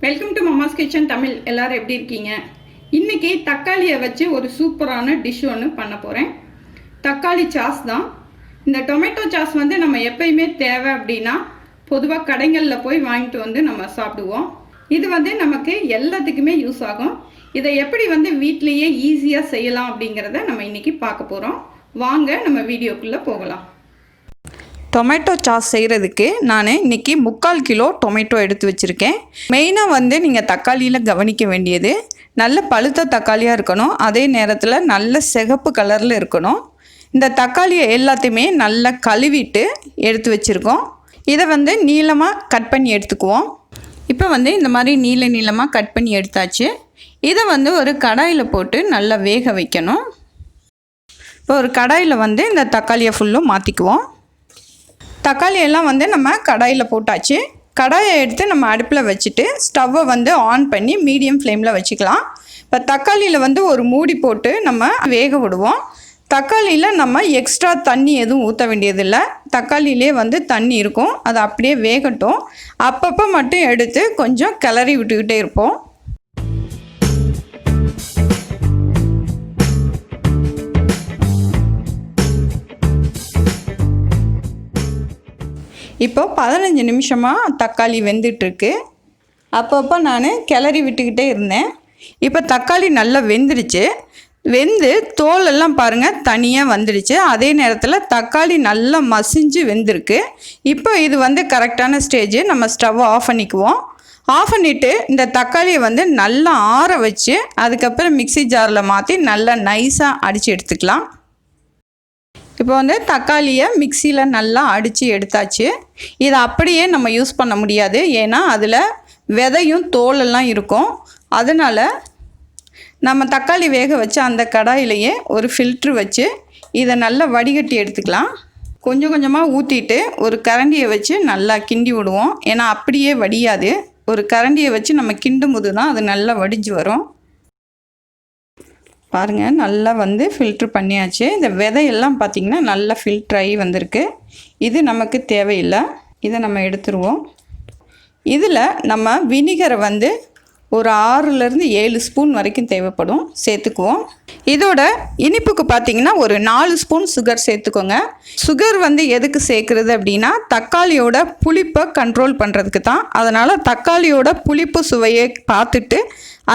Welcome to Mamma's kitchen Tamil. எல்லாரும் எப்படி இருக்கீங்க? இன்னைக்கு தக்காளியை வச்சு ஒரு சூப்பரான டிஷ் ஒன்று பண்ண போகிறேன். தக்காளி சாஸ் தான். இந்த டொமேட்டோ சாஸ் வந்து நம்ம எப்பயுமே தேவை அப்படின்னா பொதுவாக கடைகளில் போய் வாங்கிட்டு வந்து நம்ம சாப்பிடுவோம். இது வந்து நமக்கு எல்லாத்துக்குமே யூஸ் ஆகும். இதை எப்படி வந்து வீட்டிலையே ஈஸியாக செய்யலாம் அப்படிங்கிறத நம்ம இன்னைக்கு பார்க்க போகிறோம். வாங்க நம்ம வீடியோக்குள்ளே போகலாம். டொமேட்டோ சாஸ் செய்கிறதுக்கு நான் இன்றைக்கி 3/4 கிலோ டொமேட்டோ எடுத்து வச்சுருக்கேன். மெயினாக வந்து நீங்கள் தக்காளியில் கவனிக்க வேண்டியது நல்ல பழுத்த தக்காளியாக இருக்கணும். அதே நேரத்தில் நல்ல சிகப்பு கலரில் இருக்கணும். இந்த தக்காளியை எல்லாத்தையுமே நல்லா கழுவிட்டு எடுத்து வச்சுருக்கோம். இதை வந்து நீளமாக கட் பண்ணி எடுத்துக்குவோம். இப்போ வந்து இந்த மாதிரி நீளமாக கட் பண்ணி எடுத்தாச்சு. இதை வந்து ஒரு கடாயில் போட்டு நல்லா வேக வைக்கணும். இப்போ ஒரு கடாயில் வந்து இந்த தக்காளியை ஃபுல்லும் மாற்றிக்குவோம். தக்காளி எல்லாம் வந்து நம்ம கடாயில் போட்டாச்சு. கடாயை எடுத்து நம்ம அடுப்பில் வச்சுட்டு ஸ்டவ்வை வந்து ஆன் பண்ணி மீடியம் ஃப்ளேமில் வச்சுக்கலாம். இப்போ தக்காளியில் வந்து ஒரு மூடி போட்டு நம்ம வேக விடுவோம். தக்காளியில் நம்ம எக்ஸ்ட்ரா தண்ணி எதுவும் ஊற்ற வேண்டியதில்லை. தக்காளியிலே வந்து தண்ணி இருக்கும். அது அப்படியே வேகட்டும். அப்பப்போ மட்டும் எடுத்து கொஞ்சம் கிளறி விட்டுக்கிட்டே இருப்போம். இப்போ 15 நிமிஷமாக தக்காளி வெந்துட்டுருக்கு. அப்பப்போ நான் கிளறி விட்டுக்கிட்டே இருந்தேன். இப்போ தக்காளி நல்லா வெந்துடுச்சு. வெந்து தோலெல்லாம் பாருங்கள் தனியாக வந்துடுச்சு. அதே நேரத்தில் தக்காளி நல்லா மசிஞ்சு வெந்திருக்கு. இப்போ இது வந்து கரெக்டான ஸ்டேஜ். நம்ம ஸ்டவ்வை ஆஃப் பண்ணிக்குவோம். ஆஃப் பண்ணிவிட்டு இந்த தக்காளியை வந்து நல்லா ஆற வச்சு அதுக்கப்புறம் மிக்ஸி ஜாரில் மாற்றி நல்லா நைஸாக அடித்து எடுத்துக்கலாம். இப்போ வந்து தக்காளியை மிக்சியில் நல்லா அடித்து எடுத்தாச்சு. இதை அப்படியே நம்ம யூஸ் பண்ண முடியாது. ஏன்னா அதில் விதையும் தோலெல்லாம் இருக்கும். அதனால் நம்ம தக்காளி வேக வச்சு அந்த கடாயிலையே ஒரு ஃபில்ட்ரு வச்சு இதை நல்லா வடிகட்டி எடுத்துக்கலாம். கொஞ்சம் கொஞ்சமாக ஊற்றிட்டு ஒரு கரண்டியை வச்சு நல்லா கிண்டி விடுவோம். ஏன்னா அப்படியே வடியாது. ஒரு கரண்டியை வச்சு நம்ம கிண்டும் போது தான் அது நல்லா வடிஞ்சு வரும். பாருங்கள், நல்லா வந்து ஃபில்ட்ரு பண்ணியாச்சு. இந்த விதையெல்லாம் பார்த்திங்கன்னா நல்லா ஃபில்ட்ரு ஆகி வந்திருக்கு. இது நமக்கு தேவையில்லை. இதை நம்ம எடுத்துருவோம். இதில் நம்ம வினிகரை வந்து ஒரு 6லேருந்து 7 ஸ்பூன் வரைக்கும் தேவைப்படும், சேர்த்துக்குவோம். இதோட இனிப்புக்கு பார்த்திங்கன்னா ஒரு 4 ஸ்பூன் சுகர் சேர்த்துக்கோங்க. சுகர் வந்து எதுக்கு சேர்க்குறது அப்படின்னா தக்காளியோட புளிப்பை கண்ட்ரோல் பண்ணுறதுக்கு தான். அதனால் தக்காளியோட புளிப்பு சுவையை பார்த்துட்டு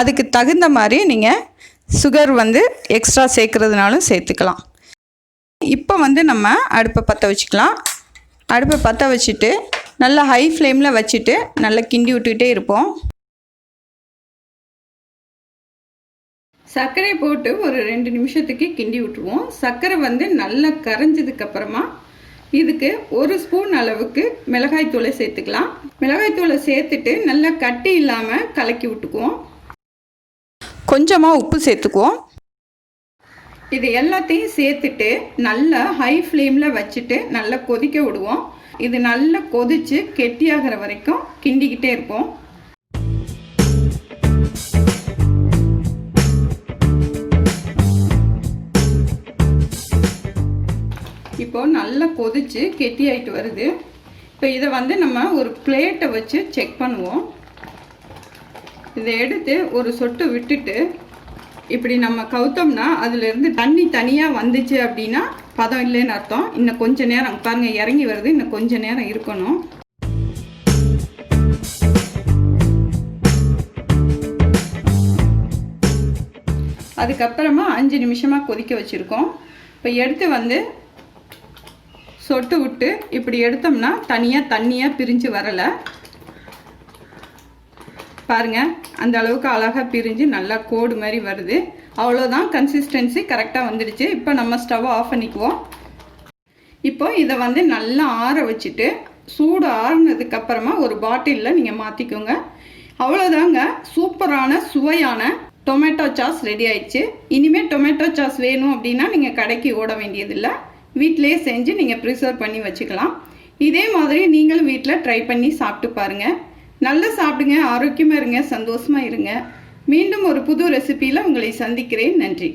அதுக்கு தகுந்த மாதிரி நீங்கள் சுகர் வந்து எக்ஸ்ட்ரா சேர்க்குறதுனாலும் சேர்த்துக்கலாம். இப்போ வந்து நம்ம அடுப்பை பற்ற வச்சுக்கலாம். அடுப்பை பற்ற வச்சுட்டு நல்லா ஹை ஃப்ளேமில் வச்சுட்டு நல்லா கிண்டி விட்டுக்கிட்டே இருப்போம். சர்க்கரை போட்டு ஒரு 2 நிமிஷத்துக்கு கிண்டி விட்டுருவோம். சர்க்கரை வந்து நல்லா கரைஞ்சதுக்கப்புறமா இதுக்கு 1 ஸ்பூன் அளவுக்கு மிளகாய்த்தூளை சேர்த்துக்கலாம். மிளகாய்த்தூளை சேர்த்துட்டு நல்லா கட்டி இல்லாமல் கலக்கி விட்டுக்குவோம். கொஞ்சமாக உப்பு சேர்த்துக்குவோம். இது எல்லாத்தையும் சேர்த்துட்டு நல்லா ஹை ஃப்ளேமில் வச்சுட்டு நல்லா கொதிக்க விடுவோம். இது நல்லா கொதித்து கெட்டியாகிற வரைக்கும் கிண்டிக்கிட்டே இருப்போம். இப்போது நல்லா கொதித்து கெட்டியாகிட்டு வருது. இப்போ இதை வந்து நம்ம ஒரு பிளேட்டை வச்சு செக் பண்ணுவோம். இதை எடுத்து ஒரு சொட்டு விட்டுட்டு இப்படி நம்ம கவுத்தோம்னா அதுலேருந்து தண்ணி தனியாக வந்துச்சு அப்படின்னா பதம் இல்லைன்னு அர்த்தம். இன்னும் கொஞ்சம் நேரம் பாருங்கள், இறங்கி வருது. இன்னும் கொஞ்சம் நேரம் இருக்கணும். அதுக்கப்புறமா 5 நிமிஷமாக கொதிக்க வச்சுருக்கோம். இப்போ எடுத்து வந்து சொட்டு விட்டு இப்படி எடுத்தோம்னா தனியாக பிரிஞ்சு வரலை. பாருங்கள், அந்த அளவுக்கு அழகாக பிரிஞ்சு நல்லா கோடு மாதிரி வருது. அவ்வளோதான், கன்சிஸ்டன்சி கரெக்டாக வந்துடுச்சு. இப்போ நம்ம ஸ்டவ்வை ஆஃப் பண்ணிக்குவோம். இப்போ இதை வந்து நல்லா ஆற வச்சுட்டு சூடு ஆறுனதுக்கப்புறமா ஒரு பாட்டிலில் நீங்கள் மாற்றிக்கோங்க. அவ்வளோதாங்க, சூப்பரான சுவையான டொமேட்டோ சாஸ் ரெடி ஆயிடுச்சு. இனிமேல் டொமேட்டோ சாஸ் வேணும் அப்படின்னா நீங்கள் கடைக்கு ஓட வேண்டியதில்லை. வீட்டிலேயே செஞ்சு நீங்கள் ப்ரிசர்வ் பண்ணி வச்சுக்கலாம். இதே மாதிரி நீங்களும் வீட்டில் ட்ரை பண்ணி சாப்பிட்டு பாருங்கள். நல்லா சாப்பிடுங்க, ஆரோக்கியமாக இருங்க, சந்தோஷமாக இருங்க. மீண்டும் ஒரு புது ரெசிபியில் உங்களை சந்திக்கிறேன். நன்றி.